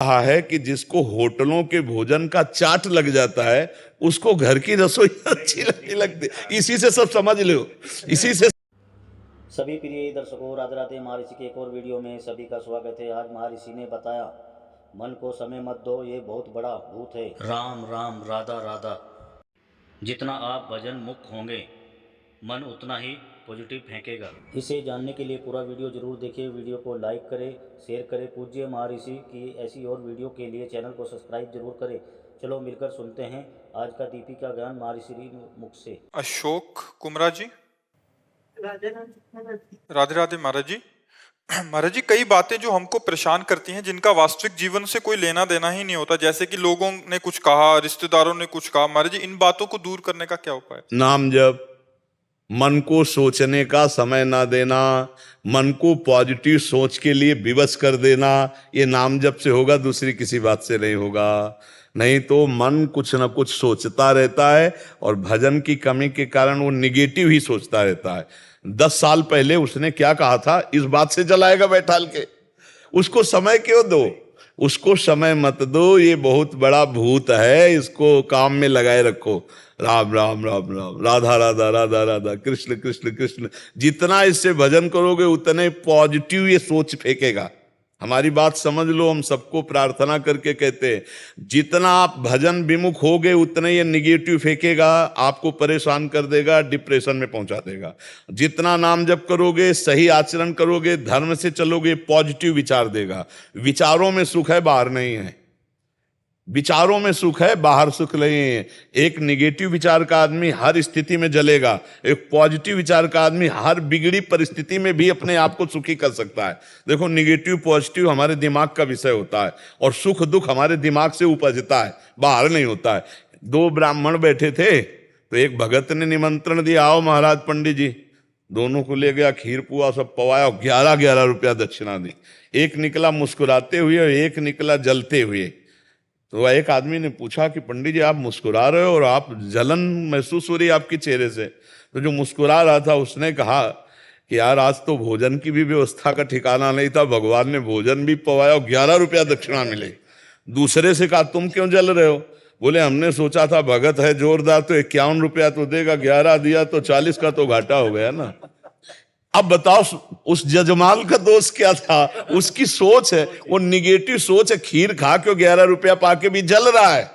कहा है कि जिसको होटलों के भोजन का चाट लग जाता है उसको घर की रसोई अच्छी नहीं लगती। इसी से सब समझ लो, इसी से। सभी प्रिय दर्शकों, राधे राधे। महर्षि के एक और वीडियो में सभी का स्वागत है। आज महर्षि ने बताया, मन को समय मत दो, ये बहुत बड़ा भूत है। राम राम राधा राधा। जितना आप भजन मुक्त होंगे, मन उतना ही पॉजिटिव फेंकेगा। इसे जानने के लिए पूरा वीडियो जरूर देखिए। वीडियो को लाइक करें, शेयर करें। पूज्य महर्षि की ऐसी और वीडियो के लिए चैनल को सब्सक्राइब जरूर करें। चलो मिलकर सुनते हैं आज का दीपिका ज्ञान महर्षि मुख से। अशोक कुमरा जी। राधे राधे महाराज जी। महाराज जी, कई बातें जो हमको परेशान करती हैं, जिनका वास्तविक जीवन से कोई लेना देना ही नहीं होता, जैसे कि लोगों ने कुछ कहा, रिश्तेदारों ने कुछ कहा, महाराज जी इन बातों को दूर करने का क्या उपाय? नाम जप, मन को सोचने का समय ना देना, मन को पॉजिटिव सोच के लिए विवश कर देना, ये नाम जप से होगा, दूसरी किसी बात से नहीं होगा। नहीं तो मन कुछ ना कुछ सोचता रहता है और भजन की कमी के कारण वो निगेटिव ही सोचता रहता है। 10 साल पहले उसने क्या कहा था, इस बात से जलाएगा बैठाल के। उसको समय क्यों दो, उसको समय मत दो, ये बहुत बड़ा भूत है, इसको काम में लगाए रखो। राम राम राम राम, राधा राधा राधा राधा, कृष्ण कृष्ण कृष्ण। जितना इससे भजन करोगे उतने पॉजिटिव ये सोच फेंकेगा। हमारी बात समझ लो, हम सबको प्रार्थना करके कहते हैं, जितना आप भजन विमुख होगे उतने ये निगेटिव फेंकेगा, आपको परेशान कर देगा, डिप्रेशन में पहुंचा देगा। जितना नाम जप करोगे, सही आचरण करोगे, धर्म से चलोगे, पॉजिटिव विचार देगा। विचारों में सुख है, बाहर नहीं है। विचारों में सुख है, बाहर सुख नहीं है। एक निगेटिव विचार का आदमी हर स्थिति में जलेगा, एक पॉजिटिव विचार का आदमी हर बिगड़ी परिस्थिति में भी अपने आप को सुखी कर सकता है। देखो, निगेटिव पॉजिटिव हमारे दिमाग का विषय होता है और सुख दुख हमारे दिमाग से उपजता है, बाहर नहीं होता है। 2 ब्राह्मण बैठे थे तो एक भगत ने निमंत्रण दिया, आओ महाराज पंडित जी। दोनों को ले गया, खीर पुआ सब पवाया, 11-11 रुपया दक्षिणा दी। एक निकला मुस्कुराते हुए और एक निकला जलते हुए। तो एक आदमी ने पूछा कि पंडित जी, आप मुस्कुरा रहे हो और आप जलन महसूस हो रही है आपके चेहरे से। तो जो मुस्कुरा रहा था उसने कहा कि यार, आज तो भोजन की भी व्यवस्था का ठिकाना नहीं था, भगवान ने भोजन भी पवाया और 11 रुपया दक्षिणा मिले। दूसरे से कहा, तुम क्यों जल रहे हो? बोले, हमने सोचा था भगत है जोरदार तो 51 रुपया तो देगा, 11 दिया तो 40 का तो घाटा हो गया ना। अब बताओ, उस जजमाल का दोष क्या था? उसकी सोच है, वो निगेटिव सोच है। खीर खा के 11 रुपया पाके भी जल रहा है,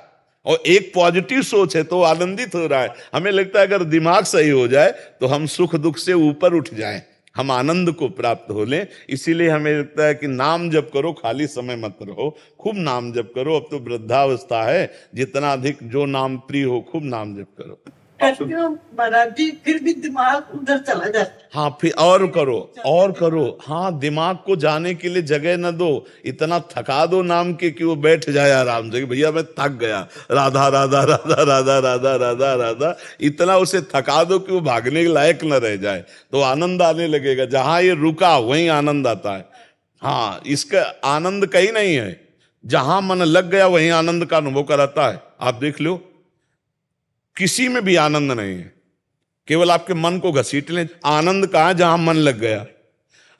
और एक पॉजिटिव सोच है तो आनंदित हो रहा है। हमें लगता है अगर दिमाग सही हो जाए तो हम सुख दुख से ऊपर उठ जाएं, हम आनंद को प्राप्त हो लें। इसीलिए हमें लगता है कि नाम जप करो, खाली समय मत रहो, खूब नाम जप करो। अब तो वृद्धावस्था है, जितना अधिक जो नाम प्रिय हो खूब नाम जप करो। महाराज जी, फिर भी दिमाग उधर चला जाता। हाँ, फिर और करो और करो। हाँ, दिमाग को जाने के लिए जगह न दो, इतना थका दो नाम के कि वो बैठ जाए आराम से, भैया मैं थक गया, राधा राधा राधा राधा राधा राधा राधा, इतना उसे थका दो कि वो भागने के लायक न रह जाए, तो आनंद आने लगेगा। जहां ये रुका वहीं आनंद आता है। हाँ, इसका आनंद कहीं नहीं है, जहां मन लग गया वहीं आनंद का अनुभव कराता है। आप देख लो, किसी में भी आनंद नहीं है, केवल आपके मन को घसीट लें। आनंद कहां? जहां मन लग गया।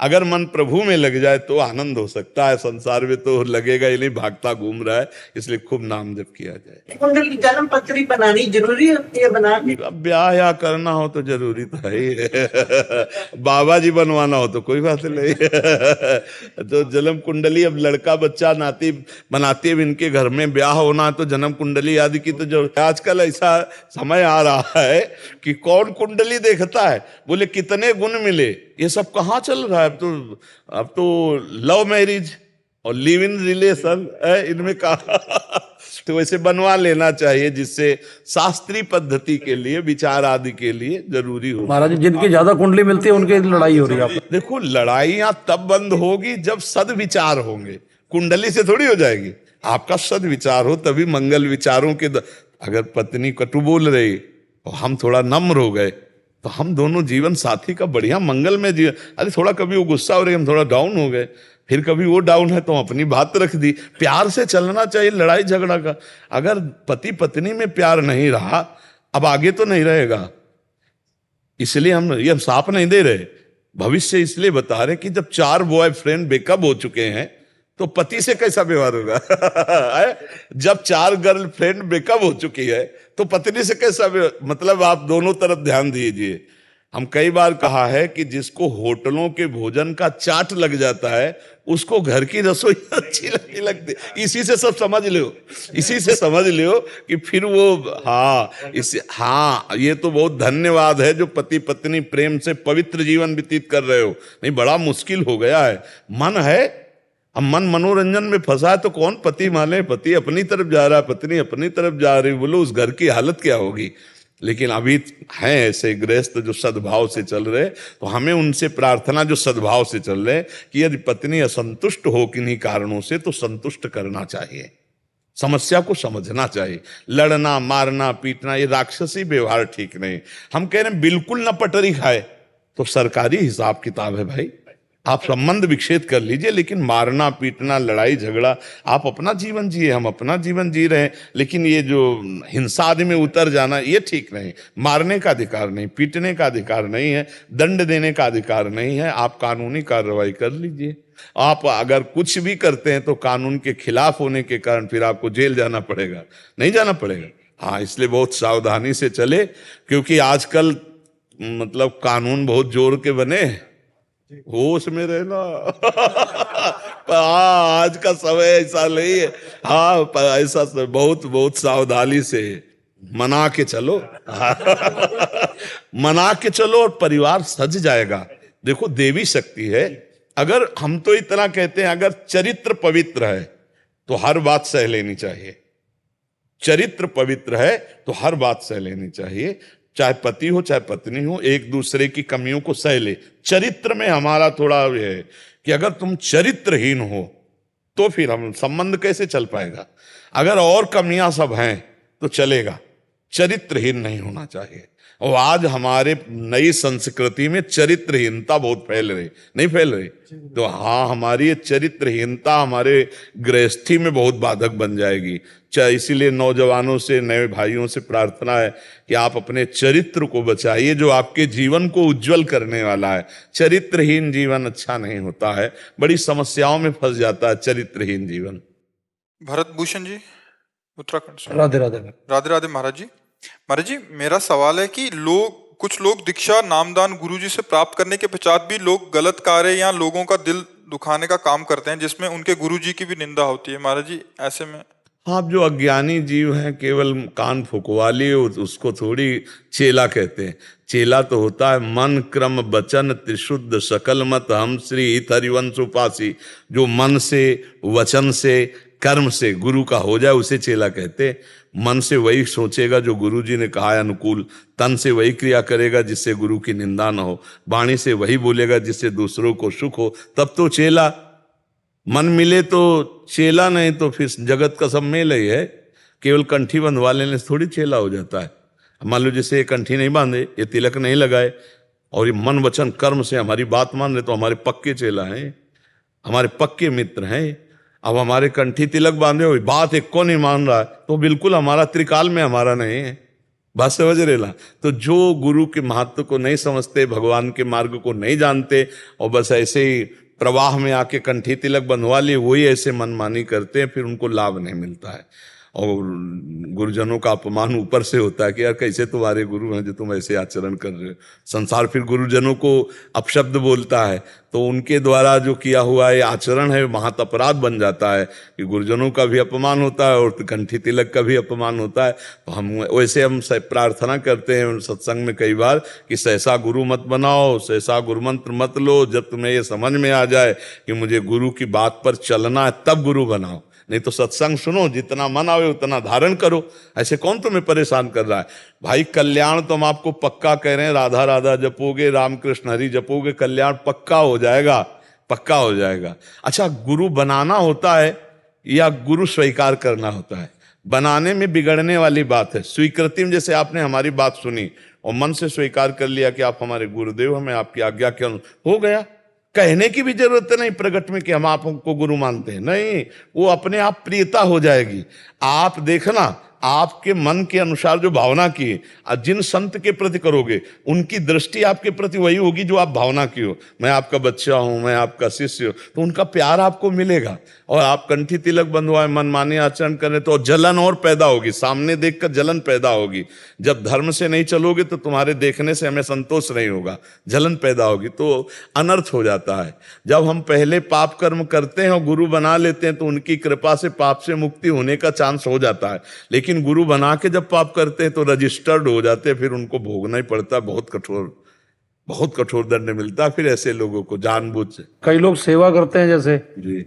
अगर मन प्रभु में लग जाए तो आनंद हो सकता है, संसार में तो लगेगा ही नहीं, भागता घूम रहा है। इसलिए खूब नाम जप किया जाए। कुंडली जन्म पत्री बनानी जरूरी होती है, बनानी। अब ब्याह या करना हो तो जरूरी तो है ही। बाबा जी बनवाना हो तो कोई बात नहीं। तो जन्म कुंडली, अब लड़का बच्चा नाती बनाती है, इनके घर में ब्याह होना है तो जन्म कुंडली आदि की तो जो आजकल ऐसा समय आ रहा है कि कौन कुंडली देखता है, बोले कितने गुण मिले। ये सब कहाँ चल रहा है? अब तो लव मैरिज और लिव इन रिलेशन है इनमें कहा। तो वैसे बनवा लेना चाहिए, जिससे शास्त्रीय पद्धति के लिए, विचार आदि के लिए जरूरी हो। महाराज, जिनकी ज्यादा कुंडली मिलती है उनकी लड़ाई हो रही है। देखो, लड़ाइयां तब बंद होगी जब सद्विचार होंगे, कुंडली से थोड़ी हो जाएगी। आपका सद्विचार हो तभी मंगल विचारों के अगर पत्नी कटु बोल रही और हम थोड़ा नम्र हो गए तो हम दोनों जीवन साथी का बढ़िया मंगल में जीवन। अरे थोड़ा कभी वो गुस्सा हो रही, हम थोड़ा डाउन हो गए, फिर कभी वो डाउन है तो अपनी बात रख दी। प्यार से चलना चाहिए लड़ाई झगड़ा का। अगर पति पत्नी में प्यार नहीं रहा, अब आगे तो नहीं रहेगा। इसलिए हम साफ नहीं दे रहे, भविष्य इसलिए बता रहे कि जब 4 बॉयफ्रेंड ब्रेकअप हो चुके हैं तो पति से कैसा व्यवहार होगा? जब 4 गर्लफ्रेंड ब्रेकअप हो चुकी है तो पत्नी से कैसा मतलब आप दोनों तरफ ध्यान दीजिए। हम कई बार कहा है कि जिसको होटलों के भोजन का चाट लग जाता है उसको घर की रसोई अच्छी नहीं लगती। इसी से सब समझ लो, इसी से समझ लो कि फिर वो ये तो बहुत धन्यवाद है जो पति पत्नी प्रेम से पवित्र जीवन व्यतीत कर रहे हो, नहीं बड़ा मुश्किल हो गया है। मन है, अब मन मनोरंजन में फंसा है तो कौन पति माने? पति अपनी तरफ जा रहा है, पत्नी अपनी तरफ जा रही, बोलो उस घर की हालत क्या होगी। लेकिन अभी हैं ऐसे गृहस्थ जो सद्भाव से चल रहे, तो हमें उनसे प्रार्थना जो सद्भाव से चल रहे कि यदि पत्नी असंतुष्ट हो किन्हीं कारणों से तो संतुष्ट करना चाहिए, समस्या को समझना चाहिए। लड़ना मारना पीटना ये राक्षसी व्यवहार ठीक नहीं। हम कह रहे हैं बिल्कुल न पटरी खाए तो सरकारी हिसाब किताब है भाई, आप संबंध विच्छेद कर लीजिए, लेकिन मारना पीटना लड़ाई झगड़ा, आप अपना जीवन जिए, हम अपना जीवन जी रहे हैं। लेकिन ये जो हिंसा आदि में उतर जाना ये ठीक नहीं। मारने का अधिकार नहीं, पीटने का अधिकार नहीं है, दंड देने का अधिकार नहीं है। आप कानूनी कार्रवाई कर लीजिए। आप अगर कुछ भी करते हैं तो कानून के खिलाफ होने के कारण फिर आपको जेल जाना पड़ेगा, नहीं जाना पड़ेगा। हाँ, इसलिए बहुत सावधानी से चले, क्योंकि आजकल मतलब कानून बहुत जोर के बने, होश में रहना। आज का समय ऐसा नहीं है। हाँ, ऐसा बहुत बहुत सावधानी से मना के चलो। मना के चलो और परिवार सज जाएगा। देखो देवी शक्ति है। अगर हम तो इतना कहते हैं, अगर चरित्र पवित्र है तो हर बात सह लेनी चाहिए। चरित्र पवित्र है तो हर बात सह लेनी चाहिए, चाहे पति हो चाहे पत्नी हो, एक दूसरे की कमियों को सह ले। चरित्र में हमारा थोड़ा ये है कि अगर तुम चरित्रहीन हो तो फिर हम संबंध कैसे चल पाएगा। अगर और कमियां सब हैं तो चलेगा, चरित्रहीन नहीं होना चाहिए। और आज हमारे नई संस्कृति में चरित्रहीनता बहुत फैल रही, नहीं फैल रही? तो हाँ, हमारी ये चरित्रहीनता हमारे गृहस्थी में बहुत बाधक बन जाएगी। इसीलिए नौजवानों से, नए भाइयों से प्रार्थना है कि आप अपने चरित्र को बचाइए, जो आपके जीवन को उज्जवल करने वाला है। चरित्रहीन जीवन अच्छा नहीं होता है, बड़ी समस्याओं में फंस जाता है चरित्रहीन जीवन। भरत भूषण जी, उत्तराखंड से। राधे राधे। राधे राधे महाराज जी। महाराज जी, मेरा सवाल है कि कुछ लोग दीक्षा नामदान गुरुजी से प्राप्त करने के पश्चात भी लोग गलत कार्य या लोगों का दिल दुखाने का काम करते हैं, जिसमें उनके गुरुजी की भी निंदा होती है। महाराज जी, ऐसे में आप जो अज्ञानी जीव हैं, केवल कान फुकवा लिए, उसको थोड़ी चेला कहते हैं। चेला तो होता है मन क्रम वचन त्रिशुद्ध सकल मत हम श्री हित हरिवंश उपासी। जो मन से, वचन से, कर्म से गुरु का हो जाए उसे चेला कहते। मन से वही सोचेगा जो गुरु जी ने कहा है अनुकूल, तन से वही क्रिया करेगा जिससे गुरु की निंदा न हो, वाणी से वही बोलेगा जिससे दूसरों को सुख हो, तब तो चेला। मन मिले तो चेला, नहीं तो फिर जगत का सब मेल ही है। केवल कंठी बंधवा लेने से थोड़ी चेला हो जाता है। मान लो जैसे ये कंठी नहीं बांधे, ये तिलक नहीं लगाए और ये मन वचन कर्म से हमारी बात मान रहे, तो हमारे पक्के चेला हैं, हमारे पक्के मित्र हैं। अब हमारे कंठी तिलक बांधे हुए बात एक को नहीं मान रहा है तो बिल्कुल हमारा त्रिकाल में हमारा नहीं है। बात समझ रहे ना? तो जो गुरु के महत्व को नहीं समझते, भगवान के मार्ग को नहीं जानते और बस ऐसे ही प्रवाह में आके कंठी तिलक बंधवा लिए, वही ऐसे मनमानी करते हैं, फिर उनको लाभ नहीं मिलता है। और गुरुजनों का अपमान ऊपर से होता है कि यार कैसे तुम्हारे गुरु हैं जो तुम ऐसे आचरण कर रहे हो। संसार फिर गुरुजनों को अपशब्द बोलता है, तो उनके द्वारा जो किया हुआ ये आचरण है महत अपराध बन जाता है कि गुरुजनों का भी अपमान होता है और कंठी तिलक का भी अपमान होता है। तो हम वैसे हम प्रार्थना करते हैं सत्संग में कई बार कि सहसा गुरु मत बनाओ, सहसा गुरु मंत्र मत लो। जब तुम्हें ये समझ में आ जाए कि मुझे गुरु की बात पर चलना है तब गुरु बनाओ, नहीं तो सत्संग सुनो, जितना मन आवे उतना धारण करो। ऐसे कौन तुम्हें परेशान कर रहा है भाई? कल्याण तो हम आपको पक्का कह रहे हैं, राधा राधा जपोगे, रामकृष्ण हरि जपोगे, कल्याण पक्का हो जाएगा, पक्का हो जाएगा। अच्छा, गुरु बनाना होता है या गुरु स्वीकार करना होता है? बनाने में बिगड़ने वाली बात है। स्वीकृति में जैसे आपने हमारी बात सुनी और मन से स्वीकार कर लिया कि आप हमारे गुरुदेव, हमें आपकी आज्ञा के अनुसार, हो गया। कहने की भी जरूरत नहीं प्रकट में कि हम आपको गुरु मानते हैं, नहीं, वो अपने आप प्रियता हो जाएगी। आप देखना आपके मन के अनुसार जो भावना की है, जिन संत के प्रति करोगे उनकी दृष्टि आपके प्रति वही होगी जो आप भावना की हो। मैं आपका बच्चा हूं, मैं आपका शिष्य हूं, तो उनका प्यार आपको मिलेगा। और आप कंठी तिलक बंधवाए, मनमानी आचरण करें तो जलन और पैदा होगी, सामने देखकर जलन पैदा होगी। जब धर्म से नहीं चलोगे तो तुम्हारे देखने से हमें संतोष नहीं होगा, जलन पैदा होगी, तो अनर्थ हो जाता है। जब हम पहले पाप कर्म करते हैं और गुरु बना लेते हैं तो उनकी कृपा से पाप से मुक्ति होने का चांस हो जाता है। लेकिन गुरु बना के जब पाप करते हैं तो रजिस्टर्ड हो जाते हैं, फिर उनको भोगना ही पड़ता है, बहुत कठोर दंड मिलता है फिर ऐसे लोगों को जानबूझ से। कई लोग सेवा करते हैं जैसे जी।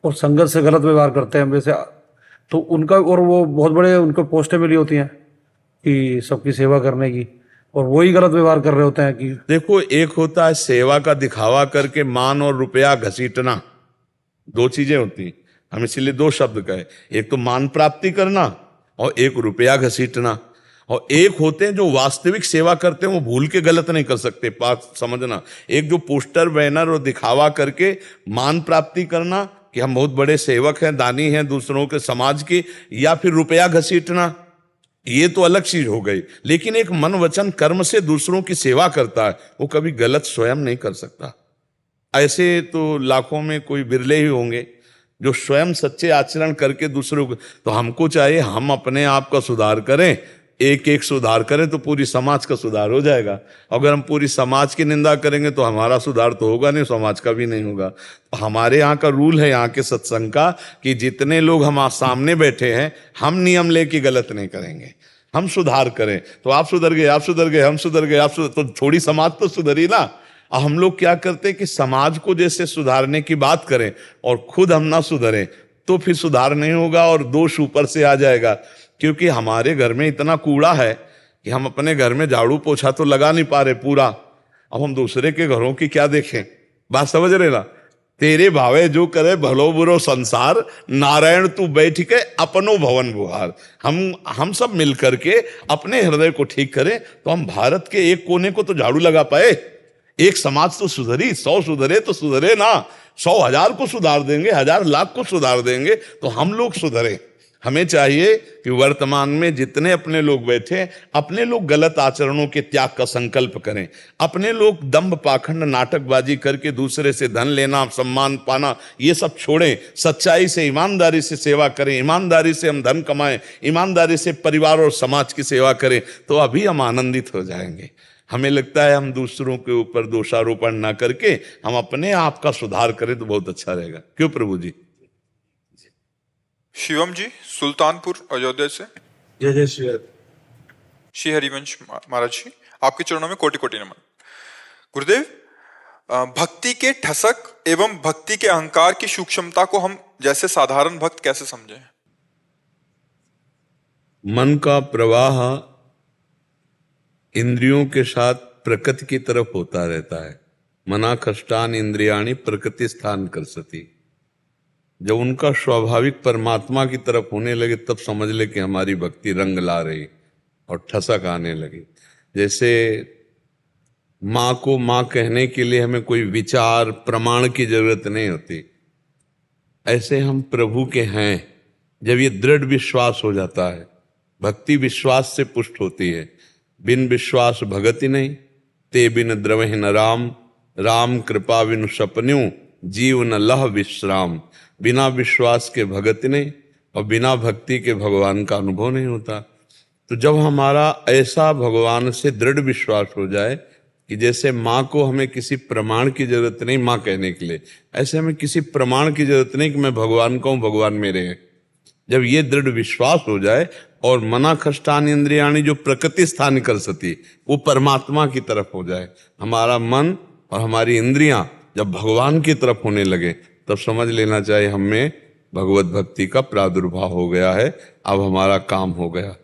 और संगत से गलत व्यवहार करते हैं वैसे, तो उनका, और वो बहुत बड़े उनको पोस्टें मिली होती हैं कि सबकी सेवा करने की, और वही गलत व्यवहार कर रहे होते हैं कि देखो, एक होता है सेवा का दिखावा करके मान और रुपया घसीटना, दो चीजें होती हैं। हम इसीलिए दो शब्द कहे, एक तो मान प्राप्ति करना और एक रुपया घसीटना। और एक होते हैं जो वास्तविक सेवा करते हैं, वो भूल के गलत नहीं कर सकते, बात समझना। एक जो पोस्टर बैनर और दिखावा करके मान प्राप्ति करना कि हम बहुत बड़े सेवक हैं, दानी हैं दूसरों के समाज की, या फिर रुपया घसीटना, ये तो अलग चीज हो गई। लेकिन एक मन वचन कर्म से दूसरों की सेवा करता है, वो कभी गलत स्वयं नहीं कर सकता। ऐसे तो लाखों में कोई बिरले ही होंगे जो स्वयं सच्चे आचरण करके दूसरों को। तो हमको चाहिए हम अपने आप का सुधार करें, एक एक सुधार करें तो पूरी समाज का सुधार हो जाएगा। अगर हम पूरी समाज की निंदा करेंगे तो हमारा सुधार तो होगा नहीं, समाज का भी नहीं होगा। तो हमारे यहाँ का रूल है, यहाँ के सत्संग का, कि जितने लोग हम सामने बैठे हैं, हम नियम लेके गलत नहीं करेंगे, हम सुधार करें। तो आप सुधर गए, आप सुधर गए, हम सुधर गए, आप सुधर, तो थोड़ी समाज तो सुधरी ना। हम लोग क्या करते हैं कि समाज को जैसे सुधारने की बात करें और खुद हम ना सुधरें तो फिर सुधार नहीं होगा और दोष ऊपर से आ जाएगा। क्योंकि हमारे घर में इतना कूड़ा है कि हम अपने घर में झाड़ू पोछा तो लगा नहीं पा रहे पूरा, अब हम दूसरे के घरों की क्या देखें। बात समझ रहे ना? तेरे भावे जो करे भलो बुरो संसार, नारायण तू बैठ के अपनो भवन बुहार। हम सब मिल करके अपने हृदय को ठीक करें तो हम भारत के एक कोने को तो झाड़ू लगा पाए। एक समाज तो सुधरी, 100 सुधरे तो सुधरे ना, 100,000 को सुधार देंगे, 1,000 लाख को सुधार देंगे तो हम लोग सुधरे। हमें चाहिए कि वर्तमान में जितने अपने लोग बैठे, अपने लोग गलत आचरणों के त्याग का संकल्प करें। अपने लोग दंभ पाखंड नाटकबाजी करके दूसरे से धन लेना, सम्मान पाना, ये सब छोड़ें। सच्चाई से, ईमानदारी से सेवा करें, ईमानदारी से हम धन कमाएं, ईमानदारी से परिवार और समाज की सेवा करें, तो अभी हम आनंदित हो जाएंगे। हमें लगता है हम दूसरों के ऊपर दोषारोपण ना करके हम अपने आप का सुधार करें तो बहुत अच्छा रहेगा। क्यों प्रभु जी? शिवम जी सुल्तानपुर अयोध्या से। जय जय श्री श्री हरिवंश महाराज जी, आपके चरणों में कोटि कोटि नमन। गुरुदेव, भक्ति के ठसक एवं भक्ति के अहंकार की सूक्ष्मता को हम जैसे साधारण भक्त कैसे समझें? मन का प्रवाह इंद्रियों के साथ प्रकृति की तरफ होता रहता है। मना कष्टान इंद्रियाणी प्रकृति स्थान करसती। जब उनका स्वाभाविक परमात्मा की तरफ होने लगे तब समझ ले कि हमारी भक्ति रंग ला रही और ठसक आने लगी। जैसे माँ को माँ कहने के लिए हमें कोई विचार प्रमाण की जरूरत नहीं होती, ऐसे हम प्रभु के हैं जब ये दृढ़ विश्वास हो जाता है। भक्ति विश्वास से पुष्ट होती है। बिन विश्वास भगति नहीं, ते बिन द्रवहि न राम, राम कृपा बिनु सपन्यू, जीव न लह विश्राम। बिना विश्वास के भगति नहीं और बिना भक्ति के भगवान का अनुभव नहीं होता। तो जब हमारा ऐसा भगवान से दृढ़ विश्वास हो जाए कि जैसे माँ को हमें किसी प्रमाण की जरूरत नहीं माँ कहने के लिए, ऐसे हमें किसी प्रमाण की जरूरत नहीं कि मैं भगवान का हूँ, भगवान मेरे हैं। जब ये दृढ़ विश्वास हो जाए और मना कष्टान इंद्रियाणी जो प्रकृति स्थान कर सती, वो परमात्मा की तरफ हो जाए, हमारा मन और हमारी इंद्रियां जब भगवान की तरफ होने लगे तब समझ लेना चाहिए हमें भगवत भक्ति का प्रादुर्भाव हो गया है। अब हमारा काम हो गया।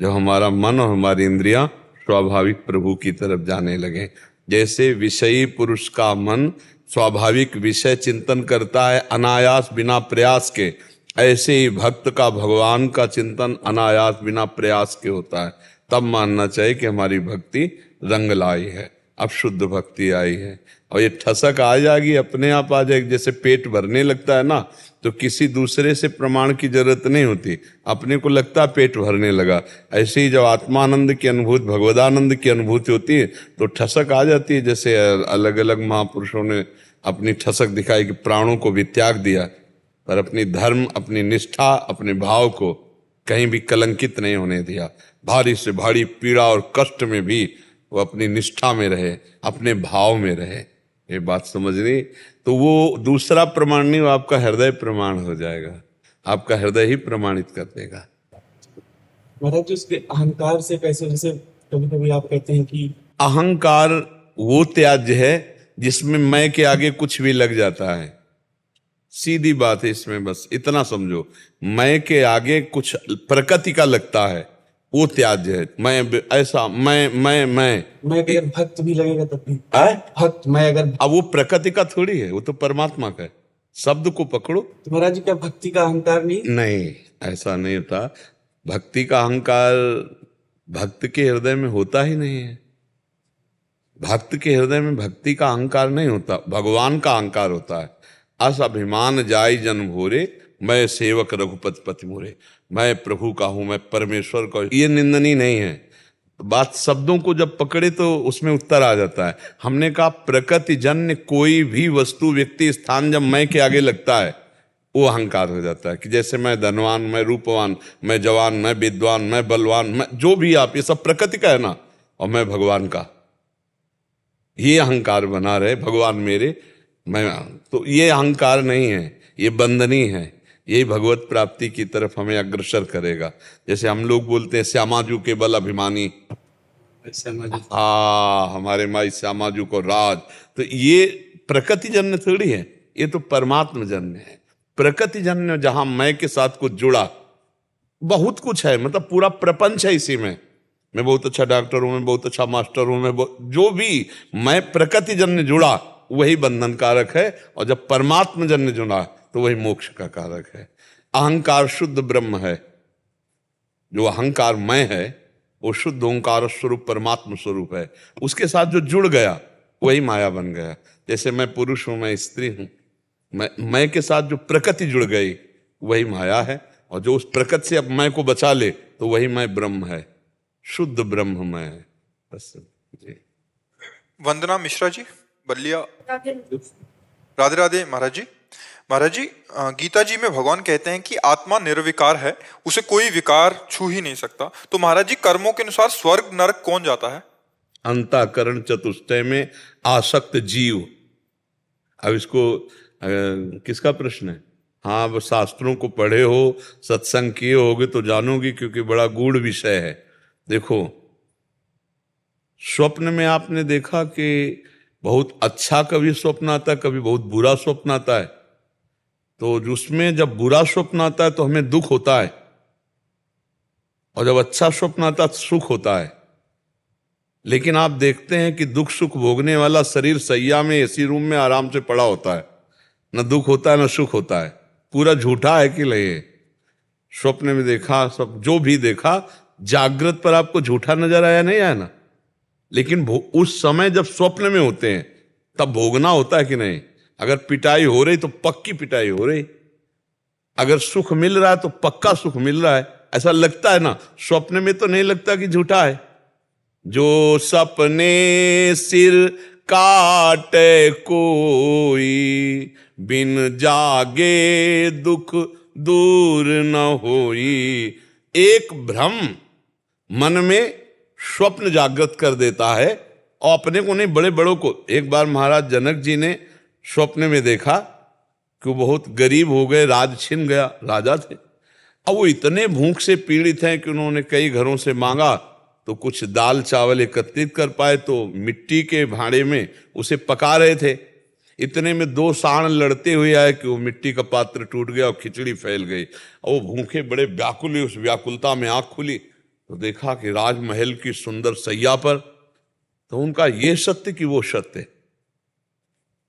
जब हमारा मन और हमारी इंद्रियां स्वाभाविक प्रभु की तरफ जाने लगे, जैसे विषयी पुरुष का मन स्वाभाविक विषय चिंतन करता है अनायास बिना प्रयास के, ऐसे ही भक्त का भगवान का चिंतन अनायास बिना प्रयास के होता है। तब मानना चाहिए कि हमारी भक्ति रंग लाई है। अब शुद्ध भक्ति आई है। और ये ठसक आ जाएगी, अपने आप आ जाएगी। जैसे पेट भरने लगता है ना, तो किसी दूसरे से प्रमाण की जरूरत नहीं होती, अपने को लगता है पेट भरने लगा। ऐसे ही जब आत्मानंद की अनुभूति, भगवदानंद की अनुभूति होती है तो ठसक आ जाती है। जैसे अलग अलग महापुरुषों ने अपनी ठसक दिखाई कि प्राणों को भी त्याग दिया, पर अपनी धर्म, अपनी निष्ठा, अपने भाव को कहीं भी कलंकित नहीं होने दिया। भारी से भारी पीड़ा और कष्ट में भी वो अपनी निष्ठा में रहे, अपने भाव में रहे। ये बात समझनी। तो वो दूसरा प्रमाण नहीं, वो आपका हृदय प्रमाण हो जाएगा, आपका हृदय ही प्रमाणित कर देगा। महाराज जी, उसके अहंकार से कैसे, जैसे कभी कभी आप कहते हैं कि अहंकार वो त्याज्य है जिसमें मैं के आगे कुछ भी लग जाता है। सीधी बात है इसमें, बस इतना समझो, मैं के आगे कुछ प्रकृति का लगता है, वो त्याज्य है। मैं ऐसा, मैं अगर भक्त भी लगेगा तब भी है? भक्त मैं अगर, अब वो प्रकृति का थोड़ी है, वो तो परमात्मा का है। शब्द को पकड़ो। तो महाराज जी क्या भक्ति का अहंकार नहीं? नहीं, ऐसा नहीं होता। भक्ति का अहंकार भक्त के हृदय में होता ही नहीं है। भक्त के हृदय में भक्ति का अहंकार नहीं होता, भगवान का अहंकार होता है। अस अभिमान जाय जन भोरे, मैं सेवक रघुपति पति मोरे। मैं प्रभु का हूं, मैं परमेश्वर का हूं, ये निंदनीय नहीं है। बात शब्दों को जब पकड़े तो उसमें उत्तर आ जाता है। हमने कहा प्रकृति जन्य कोई भी वस्तु, व्यक्ति, स्थान जब मैं के आगे लगता है वो अहंकार हो जाता है। कि जैसे मैं धनवान, मैं रूपवान, मैं जवान, मैं विद्वान, मैं बलवान, मैं जो भी आप, ये सब प्रकृति का है ना, और मैं भगवान का, ये अहंकार बना रहे, भगवान मेरे, मैं। तो ये अहंकार नहीं है, ये बंधनी है। यही भगवत प्राप्ति की तरफ हमें अग्रसर करेगा। जैसे हम लोग बोलते हैं श्यामाजू के बल अभिमानी, हमारे माई श्यामाजू को राज। तो ये प्रकृति जन्य थोड़ी है, ये तो परमात्मा जन्य है। प्रकृति जन्य जहां मैं के साथ कुछ जुड़ा, बहुत कुछ है, मतलब पूरा प्रपंच है इसी में। मैं बहुत अच्छा डॉक्टर हूं, मैं बहुत अच्छा मास्टर हूं, जो भी मैं प्रकृति जन्य जुड़ा वही बंधन कारक है, और जब परमात्मा जन्य जुड़ा तो वही मोक्ष का कारक है। अहंकार शुद्ध ब्रह्म है। जो अहंकार मैं है वो शुद्ध ओंकार स्वरूप परमात्मा स्वरूप है। उसके साथ जो जुड़ गया वही माया बन गया। जैसे मैं पुरुष हूं, मैं स्त्री हूं, मैं के साथ जो प्रकृति जुड़ गई वही माया है, और जो उस प्रकृति से अब मैं को बचा ले तो वही मैं ब्रह्म है, शुद्ध ब्रह्म मैं है। बस जी। वंदना मिश्रा जी, बल्लिया। राधे राधे महाराज जी। महाराज जी, गीता जी में भगवान कहते हैं कि आत्मा निर्विकार है, उसे कोई विकार छू ही नहीं सकता। तो महाराज जी, कर्मों के अनुसार स्वर्ग नरक कौन जाता है? अंतःकरण चतुष्टय में आसक्त जीव। अब इसको किसका प्रश्न है? हाँ, अब शास्त्रों को पढ़े हो, सत्संग किए होगे तो जानोगे, क्योंकि बड़ा गूढ़ विषय है। देखो, स्वप्न में आपने देखा कि बहुत अच्छा कभी स्वप्न आता है, कभी बहुत बुरा स्वप्न आता है। तो उसमें जब बुरा स्वप्न आता है तो हमें दुख होता है, और जब अच्छा स्वप्न आता है तो सुख होता है। लेकिन आप देखते हैं कि दुख सुख भोगने वाला शरीर सैया में, एसी रूम में आराम से पड़ा होता है, न दुख होता है न सुख होता है। पूरा झूठा है कि नहीं? स्वप्न में देखा, सब जो भी देखा, जागृत पर आपको झूठा नजर आया, नहीं आया ना? लेकिन उस समय जब स्वप्न में होते हैं तब भोगना होता है कि नहीं? अगर पिटाई हो रही तो पक्की पिटाई हो रही, अगर सुख मिल रहा है तो पक्का सुख मिल रहा है, ऐसा लगता है ना। स्वप्न में तो नहीं लगता कि झूठा है। जो सपने सिर काटे कोई, बिन जागे दुख दूर न होई। एक भ्रम मन में स्वप्न जागृत कर देता है, और अपने को नहीं, बड़े बड़ों को। एक बार महाराज जनक जी ने स्वप्न में देखा कि वो बहुत गरीब हो गए, राज छिन गया, राजा थे। अब वो इतने भूख से पीड़ित हैं कि उन्होंने कई घरों से मांगा, तो कुछ दाल चावल एकत्रित कर पाए तो मिट्टी के भांडे में उसे पका रहे थे। इतने में 2 सांड लड़ते हुए आए कि वो मिट्टी का पात्र टूट गया और खिचड़ी फैल गई। और वो भूखे बड़े व्याकुल हुए, उस व्याकुलता में आंख खुली तो देखा कि राजमहल की सुंदर सैया पर, तो उनका ये सत्य कि वो सत्य।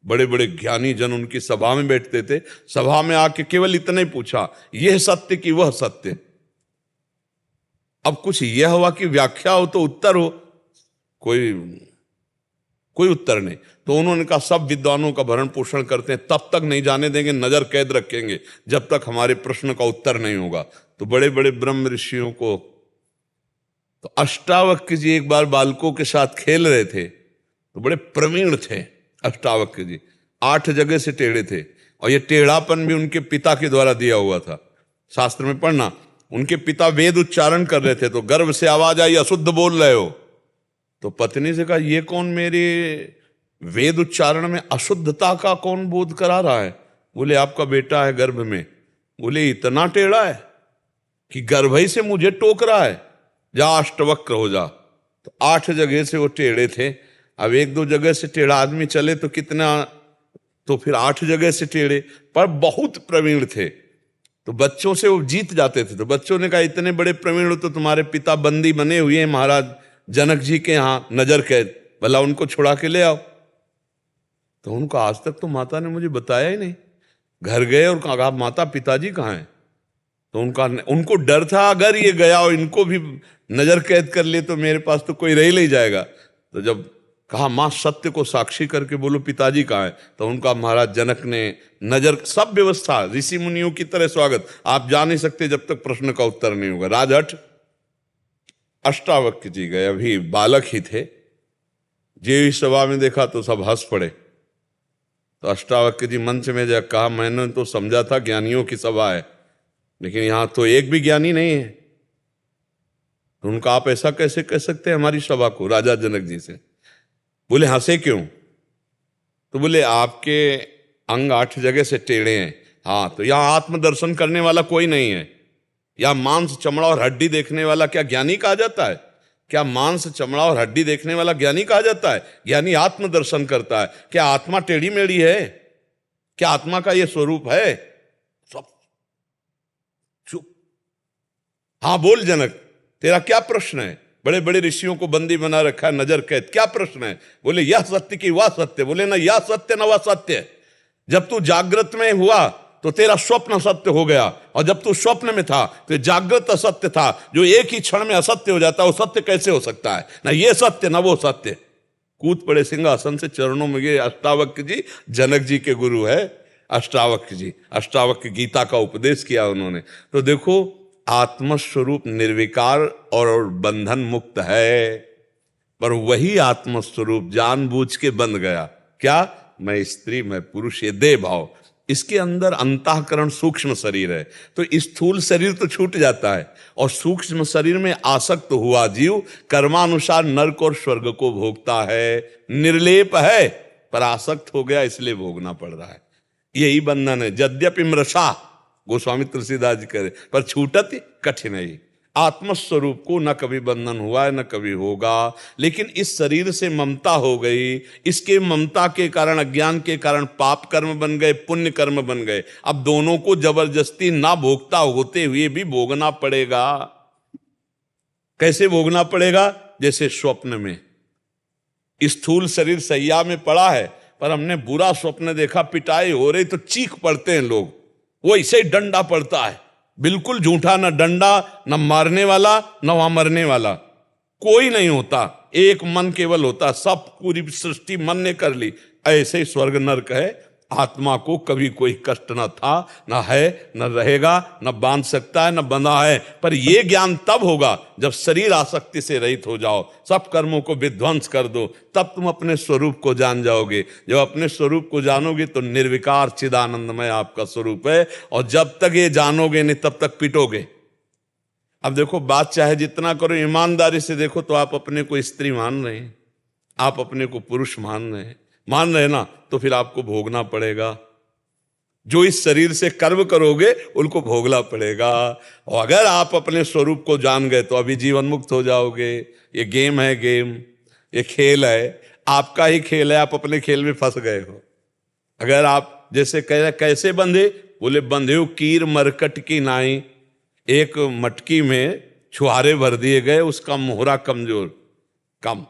बड़े बड़े ज्ञानी जन उनकी सभा में बैठते थे, सभा में आके केवल इतना ही पूछा, यह सत्य कि वह सत्य। अब कुछ यह हुआ कि व्याख्या हो तो उत्तर हो। कोई कोई उत्तर नहीं। तो उन्होंने कहा सब विद्वानों का भरण पोषण करते हैं, तब तक नहीं जाने देंगे, नजर कैद रखेंगे जब तक हमारे प्रश्न का उत्तर नहीं होगा। तो बड़े बड़े ब्रह्म ऋषियों को, तो अष्टावक्र जी एक बार बालकों के साथ खेल रहे थे, तो बड़े प्रवीण थे अष्टावक्र जी, 8 जगह से टेढ़े थे, और ये टेढ़ापन भी उनके पिता के द्वारा दिया हुआ था। शास्त्र में पढ़ना, उनके पिता वेद उच्चारण कर रहे थे तो गर्भ से आवाज आई अशुद्ध बोल रहे हो। तो पत्नी से कहा ये कौन मेरे वेद उच्चारण में अशुद्धता का कौन बोध करा रहा है? बोले आपका बेटा है गर्भ में। बोले इतना टेढ़ा है कि गर्भ ही से मुझे टोक रहा है, जा अष्टवक्र हो जा। तो 8 जगह से वो टेढ़े थे। अब 1-2 जगह से टेढ़ा आदमी चले तो कितना, तो फिर 8 जगह से टेढ़े, पर बहुत प्रवीण थे। तो बच्चों से वो जीत जाते थे। तो बच्चों ने कहा इतने बड़े प्रवीण हो तो तुम्हारे पिता बंदी बने हुए हैं महाराज जनक जी के यहाँ, नजर कैद, भला उनको छुड़ा के ले आओ। तो उनको आज तक तो माता ने मुझे बताया ही नहीं। घर गए और कहा माता पिताजी कहाँ हैं? तो उनको डर था अगर ये गया और इनको भी नजर कैद कर ले तो मेरे पास तो कोई रह नहीं जाएगा। तो जब कहा मां सत्य को साक्षी करके बोलो पिताजी कहाँ है, तो उनका महाराज जनक ने नजर, सब व्यवस्था ऋषि मुनियों की तरह स्वागत, आप जा नहीं सकते जब तक प्रश्न का उत्तर नहीं होगा। राजहट अष्टावक्र जी गए, अभी बालक ही थे। जे सभा में देखा तो सब हंस पड़े। तो अष्टावक्र जी मंच में जा कहा मैंने तो समझा था ज्ञानियों की सभा है, लेकिन यहां तो एक भी ज्ञानी नहीं है। तो उनका आप ऐसा कैसे कह सकते हैं हमारी सभा को, राजा जनक जी से। बोले हंसे क्यों? तो बोले आपके अंग 8 जगह से टेढ़े हैं। हाँ, तो यहां आत्मदर्शन करने वाला कोई नहीं है। या मांस चमड़ा और हड्डी देखने वाला क्या ज्ञानी कहा जाता है? क्या मांस चमड़ा और हड्डी देखने वाला ज्ञानी कहा जाता है? ज्ञानी आत्मदर्शन करता है। क्या आत्मा टेढ़ी मेढ़ी है? क्या आत्मा का यह स्वरूप है? सब चुप। हाँ बोल जनक, तेरा क्या प्रश्न है? बड़े बड़े ऋषियों को बंदी बना रखा है, नजर कैद, क्या प्रश्न है? बोले यह सत्य की वह सत्य। बोले ना यह सत्य ना वह सत्य। जब तू जागृत में हुआ तो तेरा स्वप्न सत्य हो गया, और जब तू स्वप्न में था तो जागृत असत्य था। जो एक ही क्षण में असत्य हो जाता है वो सत्य कैसे हो सकता है? ना ये सत्य ना वो सत्य। कूद पड़े सिंहासन से, चरणों में गिरे। अष्टावक्र जी जनक जी के गुरु है। अष्टावक्र जी, अष्टावक्र गीता का उपदेश किया उन्होंने। तो देखो आत्मस्वरूप निर्विकार और बंधन मुक्त है, पर वही आत्मस्वरूप जानबूझ के बंध गया। क्या? मैं स्त्री मैं पुरुष, ये देह भाव। इसके अंदर अंतःकरण सूक्ष्म शरीर है, तो स्थूल शरीर तो छूट जाता है, और सूक्ष्म शरीर में आसक्त हुआ जीव कर्मानुसार नरक और स्वर्ग को भोगता है। निर्लेप है पर आसक्त हो गया, इसलिए भोगना पड़ रहा है। यही बंधन है। यद्यपि मृषा, गोस्वामी तुलसीदास जी करे, पर छूटत कठिन है। आत्मस्वरूप को न कभी बंधन हुआ है न कभी होगा, लेकिन इस शरीर से ममता हो गई। इसके ममता के कारण, अज्ञान के कारण पाप कर्म बन गए, पुण्य कर्म बन गए। अब दोनों को जबरदस्ती ना भोगता होते हुए भी भोगना पड़ेगा। कैसे भोगना पड़ेगा? जैसे स्वप्न में स्थूल शरीर सैया में पड़ा है, पर हमने बुरा स्वप्न देखा, पिटाई हो रही, तो चीख पड़ते हैं लोग, वो ऐसे ही डंडा पड़ता है, बिल्कुल झूठा, ना डंडा, ना मारने वाला, ना वहां मरने वाला, कोई नहीं होता, एक मन केवल होता। सब पूरी सृष्टि मन ने कर ली। ऐसे ही स्वर्ग नरक है। आत्मा को कभी कोई कष्ट न था, न है, न रहेगा, न बांध सकता है, न बंधा है। पर यह ज्ञान तब होगा जब शरीर आसक्ति से रहित हो जाओ, सब कर्मों को विध्वंस कर दो, तब तुम अपने स्वरूप को जान जाओगे। जब अपने स्वरूप को जानोगे तो निर्विकार चिदानंदमय आपका स्वरूप है, और जब तक ये जानोगे नहीं तब तक पिटोगे। अब देखो, बात चाहे जितना करो, ईमानदारी से देखो तो आप अपने को स्त्री मान रहे हैं, आप अपने को पुरुष मान रहे ना, तो फिर आपको भोगना पड़ेगा। जो इस शरीर से कर्म करोगे उनको भोगना पड़ेगा। और अगर आप अपने स्वरूप को जान गए तो अभी जीवन मुक्त हो जाओगे। ये गेम है, गेम, ये खेल है, आपका ही खेल है, आप अपने खेल में फंस गए हो। अगर आप जैसे कैसे बंधे? बोले बंधे हो कीर मरकट की नाई। एक मटकी में छुहारे भर दिए गए, उसका मोहरा कमजोर कम।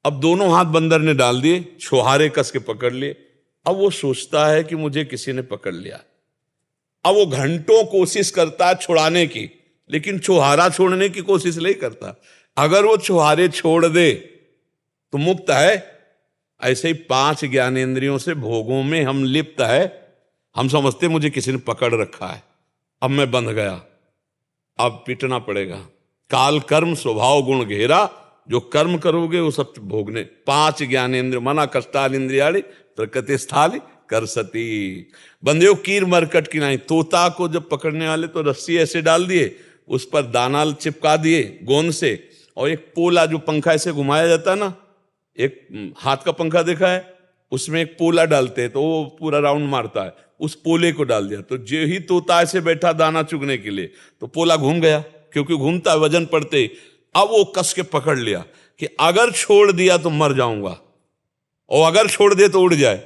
अब दोनों हाथ बंदर ने डाल दिए, छुहारे कस के पकड़ लिए। अब वो सोचता है कि मुझे किसी ने पकड़ लिया। अब वो घंटों कोशिश करता है छुड़ाने की, लेकिन छुहारा छोड़ने की कोशिश नहीं करता। अगर वो छुहारे छोड़ दे तो मुक्त है, ऐसे ही 5 ज्ञानेंद्रियों से भोगों में हम लिप्त है। हम समझते मुझे किसी ने पकड़ रखा है, अब मैं बंध गया, अब पिटना पड़ेगा। काल कर्म स्वभाव गुण घेरा, जो कर्म करोगे वो सब भोगने। 5 ज्ञानेंद्रिय मना कष्टाल इंद्रियाणी प्रकृति स्थाली कर सती। बंदे कीर मरकट की नहीं। तोता को जब पकड़ने वाले तो रस्सी ऐसे डाल दिए, उस पर दाना चिपका दिए गोंद से, और एक पोला जो पंखा ऐसे घुमाया जाता है ना, एक हाथ का पंखा देखा है, उसमें एक पोला डालते हैं तो वो पूरा राउंड मारता है, उस पोले को डाल दिया। तो जो ही तोता ऐसे बैठा दाना चुगने के लिए, तो पोला घूम गया, क्योंकि घूमता है वजन पड़ते। अब वो कस के पकड़ लिया कि अगर छोड़ दिया तो मर जाऊंगा, और अगर छोड़ दे तो उड़ जाए।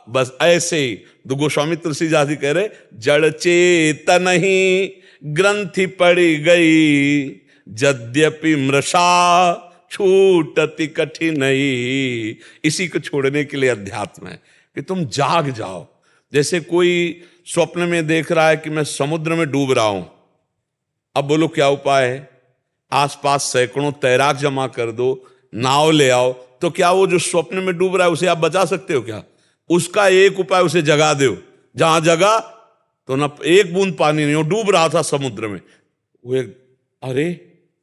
बस ऐसे ही तो गोस्वामी तुलसीदास जी कह रहे, जड़ चेतन ही ग्रंथि पड़ी गई, यद्यपि मृषा छूटति कठिनई। इसी को छोड़ने के लिए अध्यात्म है कि तुम जाग जाओ। जैसे कोई स्वप्न में देख रहा है कि मैं समुद्र में डूब रहा हूं, अब बोलो क्या उपाय है? आसपास सैकड़ों तैराक जमा कर दो, नाव ले आओ, तो क्या वो जो स्वप्न में डूब रहा है उसे आप बचा सकते हो क्या? उसका एक उपाय, उसे जगा दो। जहां जगा तो ना एक बूंद पानी नहीं, वो डूब रहा था समुद्र में। वो अरे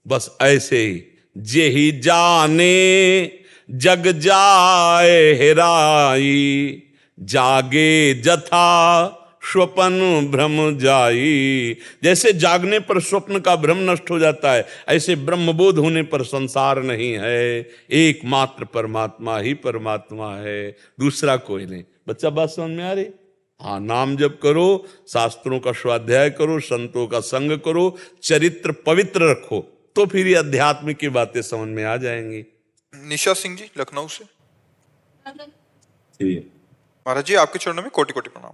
बस ऐसे ही जेहि जाने जग जाए हेराई, जागे जथा स्वप्न भ्रम जाई। जैसे जागने पर स्वप्न का भ्रम नष्ट हो जाता है, ऐसे ब्रह्मबोध होने पर संसार नहीं है। एकमात्र परमात्मा ही परमात्मा है, दूसरा कोई नहीं। बच्चा बात समझ में आ रही? हाँ, नाम जप करो, शास्त्रों का स्वाध्याय करो, संतों का संग करो, चरित्र पवित्र रखो, तो फिर ये अध्यात्म की बातें समझ में आ जाएंगी। निशा सिंह जी लखनऊ से। ठीक है महाराज जी, आपके चरणों में कोटि कोटि प्रणाम।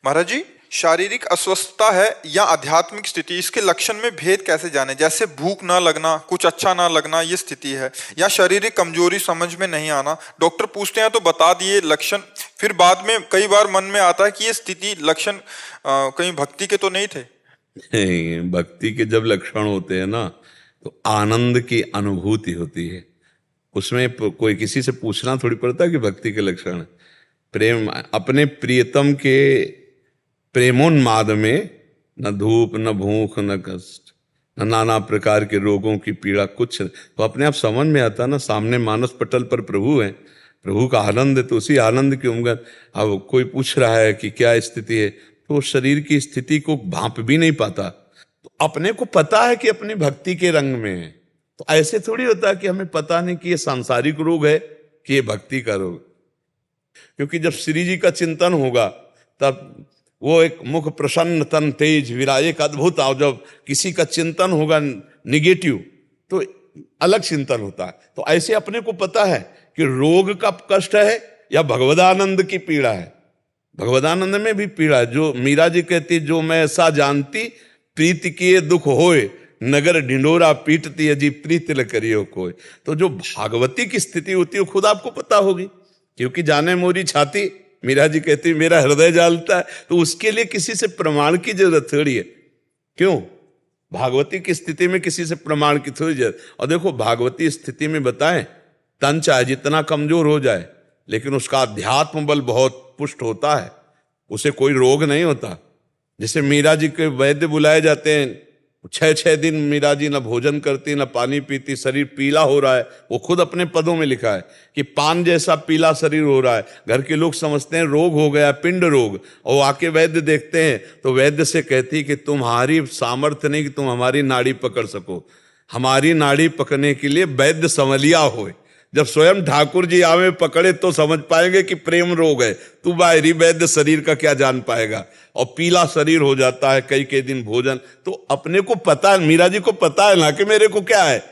महाराज जी, शारीरिक अस्वस्थता है या आध्यात्मिक स्थिति, इसके लक्षण में भेद कैसे जाने? जैसे भूख ना लगना, कुछ अच्छा ना लगना, ये स्थिति है, या शारीरिक कमजोरी समझ में नहीं आना। डॉक्टर पूछते हैं तो बता दिए लक्षण, फिर बाद में कई बार मन में आता है कि ये स्थिति लक्षण कहीं भक्ति के तो नहीं थे। भक्ति के जब लक्षण होते हैं ना, तो आनंद की अनुभूति होती है। उसमें कोई किसी से पूछना थोड़ी पड़ता है कि भक्ति के लक्षण। प्रेम, अपने प्रियतम के प्रेमोन्माद में न धूप, न भूख, न कष्ट, न नाना प्रकार के रोगों की पीड़ा, कुछ तो अपने आप समझ में आता ना। सामने मानस पटल पर प्रभु है, प्रभु का आनंद है, तो उसी आनंद की उम्र। अब कोई पूछ रहा है कि क्या स्थिति है, तो शरीर की स्थिति को भांप भी नहीं पाता। तो अपने को पता है कि अपनी भक्ति के रंग में है, तो ऐसे थोड़ी होता है कि हमें पता नहीं कि ये सांसारिक रोग है कि ये भक्ति का रोग। क्योंकि जब श्री जी का चिंतन होगा तब वो एक मुख प्रसन्न तन तेज विराज, एक अद्भुत। और जब किसी का चिंतन होगा निगेटिव तो अलग चिंतन होता है। तो ऐसे अपने को पता है कि रोग का कष्ट है या भगवदानंद की पीड़ा है। भगवदानंद में भी पीड़ा है। जो मीरा जी कहती, जो मैं ऐसा जानती प्रीति किए दुख होए, नगर ढिंडोरा पीटती अजी प्रीति ल करियो कोई। तो जो भागवती की स्थिति होती है वो खुद आपको पता होगी, क्योंकि जाने मोरी छाती, मीरा जी कहती मेरा हृदय जानता है। तो उसके लिए किसी से प्रमाण की जरूरत थोड़ी है। क्यों? भागवती की स्थिति में किसी से प्रमाण की थोड़ी जरूरत। और देखो, भागवती स्थिति में बताएं, तन चाहे जितना कमजोर हो जाए, लेकिन उसका अध्यात्म बल बहुत पुष्ट होता है, उसे कोई रोग नहीं होता। जैसे मीरा जी के वैद्य बुलाए जाते हैं, 6-6 दिन मीरा जी न भोजन करती न पानी पीती, शरीर पीला हो रहा है। वो खुद अपने पदों में लिखा है कि पान जैसा पीला शरीर हो रहा है। घर के लोग समझते हैं रोग हो गया, पिंड रोग, और आके वैद्य देखते हैं तो वैद्य से कहती कि तुम्हारी सामर्थ्य नहीं कि तुम हमारी नाड़ी पकड़ सको। हमारी नाड़ी पकड़ने के लिए वैद्य संवलिया होए। जब स्वयं ठाकुर जी आवे पकड़े तो समझ पाएंगे कि प्रेम रोग है। तू बाहरी वैद्य शरीर का क्या जान पाएगा। और पीला शरीर हो जाता है कई कई दिन भोजन। तो अपने को पता है, मीरा जी को पता है ना कि मेरे को क्या है।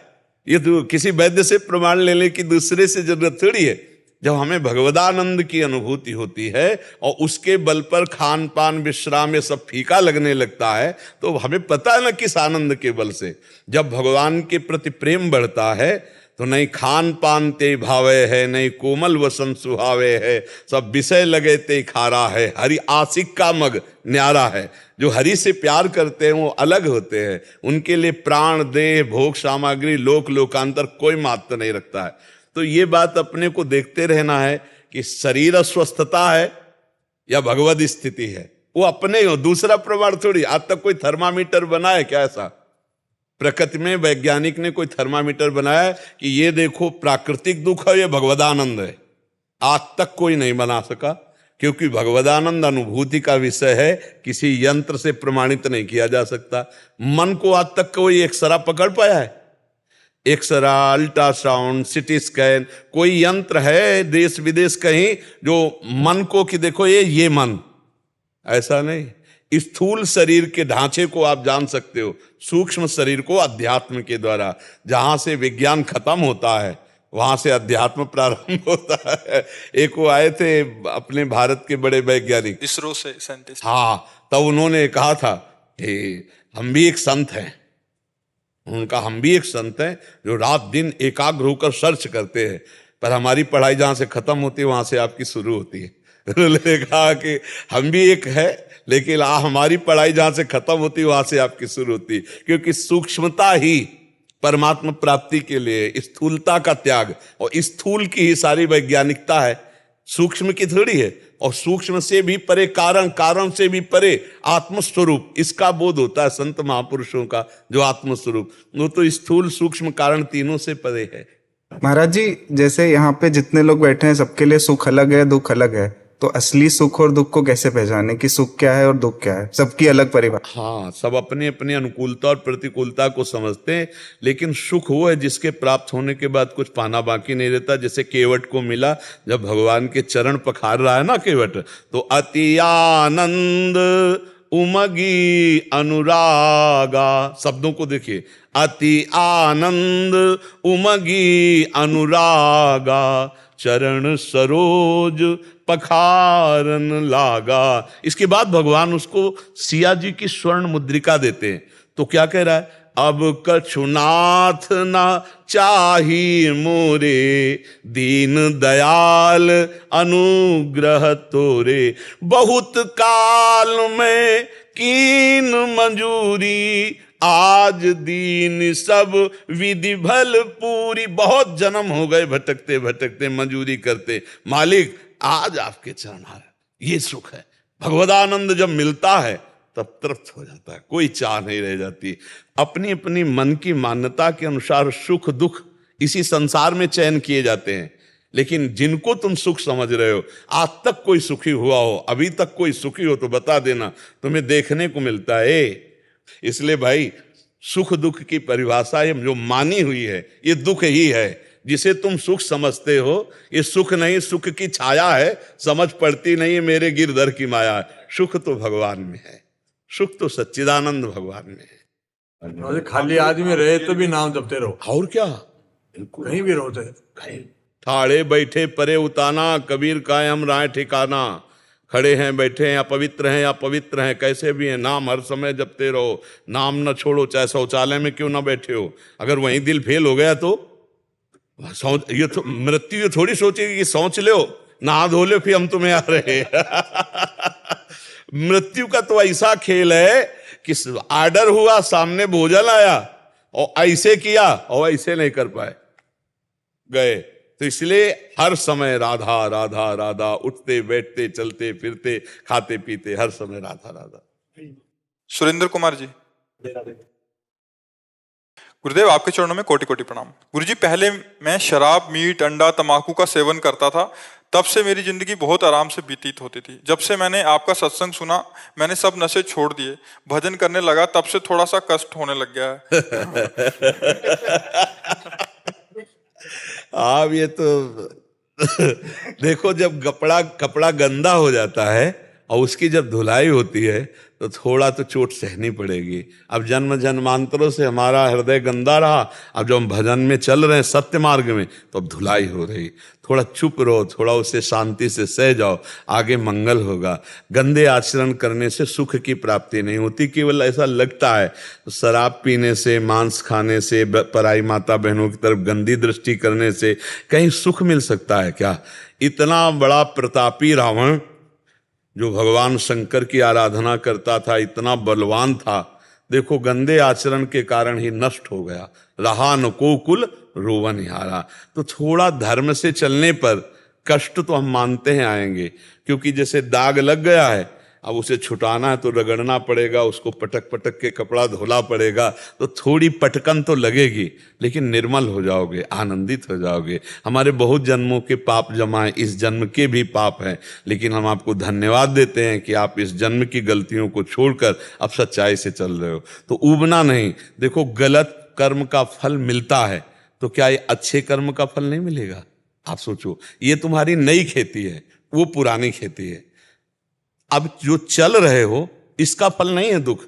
ये तो किसी वैद्य से प्रमाण लेने की दूसरे से जरूरत थोड़ी है। जब हमें भगवदानंद की अनुभूति होती है और उसके बल पर खान पान विश्राम ये सब फीका लगने लगता है, तो हमें पता है ना किस आनंद के बल से। जब भगवान के प्रति प्रेम बढ़ता है तो नहीं खान पान ते भावे है, नहीं कोमल वसन सुहावे है, सब विषय लगे ते खारा है, हरि आशिक का मग न्यारा है। जो हरि से प्यार करते हैं वो अलग होते हैं। उनके लिए प्राण देह भोग सामग्री लोक लोकांतर कोई महत्व नहीं रखता है। तो ये बात अपने को देखते रहना है कि शरीर अस्वस्थता है या भगवद स्थिति है, वो अपने हो, दूसरा प्रमाण थोड़ी। आज तक कोई थर्मामीटर बना है क्या? ऐसा प्रकृति में वैज्ञानिक ने कोई थर्मामीटर बनाया है कि ये देखो प्राकृतिक दुख है, ये भगवदानंद है? आज तक कोई नहीं बना सका, क्योंकि भगवदानंद अनुभूति का विषय है, किसी यंत्र से प्रमाणित नहीं किया जा सकता। मन को आज तक कोई एक्सरा पकड़ पाया है? एक्सरा, अल्ट्रासाउंड, सिटी स्कैन, कोई यंत्र है देश विदेश कहीं जो मन को कि देखो ये मन? ऐसा नहीं। स्थूल शरीर के ढांचे को आप जान सकते हो, सूक्ष्म शरीर को अध्यात्म के द्वारा। जहां से विज्ञान खत्म होता है वहां से अध्यात्म प्रारंभ होता है। एक वो आए थे अपने भारत के बड़े वैज्ञानिक, इसरो से साइंटिस्ट। हाँ, तब उन्होंने कहा था कि हम भी एक संत हैं। उनका हम भी एक संत हैं जो रात दिन एकाग्र होकर सर्च करते हैं, पर हमारी पढ़ाई जहां से खत्म होती है वहां से आपकी शुरू होती है। उन्होंने कहा कि हम भी एक है, लेकिन हमारी पढ़ाई जहां से खत्म होती है वहां से आपकी शुरू होती है, क्योंकि सूक्ष्मता ही परमात्मा प्राप्ति के लिए, स्थूलता का त्याग, और स्थूल की ही सारी वैज्ञानिकता है, सूक्ष्म की थोड़ी है। और सूक्ष्म से भी परे कारण, कारण से भी परे आत्मस्वरूप, इसका बोध होता है संत महापुरुषों का, जो आत्मस्वरूप, वो तो स्थूल सूक्ष्म कारण तीनों से परे है। महाराज जी, जैसे यहाँ पे जितने लोग बैठे हैं सबके लिए सुख अलग है, दुख अलग है, तो असली सुख और दुख को कैसे पहचाने कि सुख क्या है और दुख क्या है? सबकी अलग परिभाषा। हाँ, सब अपनी अपनी अनुकूलता और प्रतिकूलता को समझते हैं, लेकिन सुख वो है जिसके प्राप्त होने के बाद कुछ पाना बाकी नहीं रहता। जैसे केवट को मिला, जब भगवान के चरण पखार रहा है ना केवट, तो अति आनंद उमगी अनुरागा, शब्दों को देखिए, अति आनंद उमगी अनुरागा, चरण सरोज पखारन लागा। इसके बाद भगवान उसको सिया जी की स्वर्ण मुद्रिका देते हैं। तो क्या कह रहा है? अब कछुनाथ ना चाही मोरे, दीन दयाल अनुग्रह तोरे, बहुत काल में कीन मंजूरी, आज दीन सब विधि भल पूरी। बहुत जन्म हो गए भटकते भटकते, मंजूरी करते, मालिक आज आपके चरण आ रहे। ये सुख है। भगवदानंद जब मिलता है तब तृप्त हो जाता है, कोई चाह नहीं रह जाती। अपनी अपनी मन की मान्यता के अनुसार सुख दुख इसी संसार में चयन किए जाते हैं, लेकिन जिनको तुम सुख समझ रहे हो, आज तक कोई सुखी हुआ हो, अभी तक कोई सुखी हो तो बता देना, तुम्हें देखने को मिलता है। इसलिए भाई, सुख दुख की परिभाषा ये जो मानी हुई है, ये दुख ही है। जिसे तुम सुख समझते हो ये सुख नहीं, सुख की छाया है, समझ पड़ती नहीं है, मेरे गिरधर की माया है। सुख तो भगवान में है, सुख तो सच्चिदानंद भगवान में है। खाली आदमी रहे तो भी नाम जपते रहो, और क्या, कहीं भी रहो चाहे। ठाड़े बैठे परे उताना, कबीर कायम राय ठिकाना। खड़े हैं, बैठे हैं, अपवित्र हैं या पवित्र हैं, कैसे भी हैं, नाम हर समय जपते रहो, नाम न छोड़ो, चाहे शौचालय में क्यों ना बैठे हो। अगर वहीं दिल फेल हो गया तो ये तो मृत्यु ये थोड़ी सोचेगी कि सोच लो, नहा धो लो, फिर हम तुम्हें आ रहे। मृत्यु का तो ऐसा खेल है कि आर्डर हुआ, सामने भोजन आया और ऐसे किया और ऐसे नहीं कर पाए, गए। तो इसलिए हर समय राधा राधा राधा, उठते बैठते चलते फिरते खाते पीते हर समय राधा राधा। सुरेंद्र कुमार जी, गुरुदेव आपके चरणों में कोटि कोटि प्रणाम। गुरुजी, पहले मैं शराब, मीट, अंडा, तंबाकू का सेवन करता था, तब से मेरी जिंदगी बहुत आराम से व्यतीत होती थी। जब से मैंने आपका सत्संग सुना, मैंने सब नशे छोड़ दिए, भजन करने लगा, तब से थोड़ा सा कष्ट होने लग गया है। आप ये तो देखो, जब कपड़ा गंदा हो जाता है और उसकी जब धुलाई होती है तो थोड़ा तो चोट सहनी पड़ेगी। अब जन्म जन्मांतरों से हमारा हृदय गंदा रहा, अब जब हम भजन में चल रहे हैं, सत्य मार्ग में, तो अब धुलाई हो रही। थोड़ा चुप रहो, थोड़ा उसे शांति से सह जाओ, आगे मंगल होगा। गंदे आचरण करने से सुख की प्राप्ति नहीं होती, केवल ऐसा लगता है। शराब पीने से, मांस खाने से, पराई माता बहनों की तरफ गंदी दृष्टि करने से कहीं सुख मिल सकता है क्या? इतना बड़ा प्रतापी रावण जो भगवान शंकर की आराधना करता था, इतना बलवान था, देखो गंदे आचरण के कारण ही नष्ट हो गया। रहा न को कुल रोवन नहीं हारा। तो थोड़ा धर्म से चलने पर कष्ट तो हम मानते हैं आएंगे, क्योंकि जैसे दाग लग गया है, अब उसे छुटाना है तो रगड़ना पड़ेगा, उसको पटक पटक के कपड़ा धोना पड़ेगा, तो थोड़ी पटकन तो लगेगी, लेकिन निर्मल हो जाओगे, आनंदित हो जाओगे। हमारे बहुत जन्मों के पाप जमा हैं, इस जन्म के भी पाप हैं, लेकिन हम आपको धन्यवाद देते हैं कि आप इस जन्म की गलतियों को छोड़कर अब सच्चाई से चल रहे हो। तो ऊबना नहीं। देखो, गलत कर्म का फल मिलता है, तो क्या ये अच्छे कर्म का फल नहीं मिलेगा? आप सोचो, ये तुम्हारी नई खेती है, वो पुरानी खेती है। अब जो चल रहे हो, इसका फल नहीं है दुख,